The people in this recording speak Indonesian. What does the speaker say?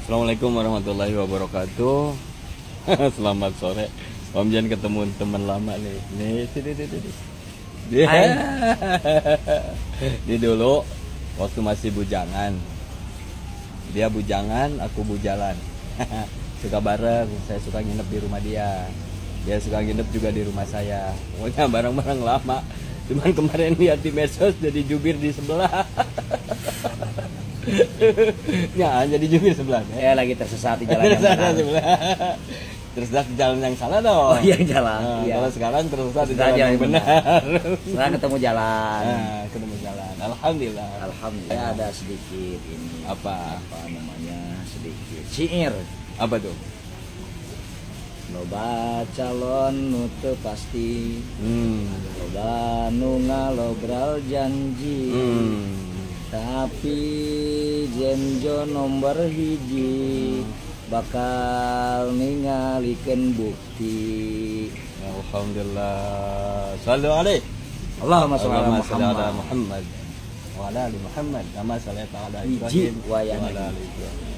Assalamualaikum warahmatullahi wabarakatuh. Selamat sore. Om Jan ketemu teman lama nih. Nih, sini. Dia. Dia dulu waktu masih bujangan. Dia bujangan, aku bujalan. Suka bareng, saya suka nginep di rumah dia. Dia suka nginep juga di rumah saya. Pokoknya bareng-bareng lama. Cuman kemarin lihat di medsos jadi jubir di sebelah. Ya, jadi jubir sebelah. Ya lagi tersesat di jalan yang benar. Tersesat di jalan yang salah dong. Oh iya jalan. Nah, Iya. kalau sekarang tersesat di Tersesat jalan yang benar. Sekarang ketemu jalan. Nah, ketemu jalan. Alhamdulillah. Alhamdulillah. Saya ada sedikit ini. Apa Namanya sedikit syair. Apa tuh? Loba calon nu teu pasti. Loba nu ngalobral janji. Tapi Jenjo nomor hiji bakal ningalikeun bukti. Alhamdulillah. Shallu alaihi. Allahumma sholli ala Allahumma shalli ala Muhammad Muhammad wa ala ali Muhammad kama shallaita ala Iji Ibrahim wa wa ya ala Nabi. ali Ibrahim.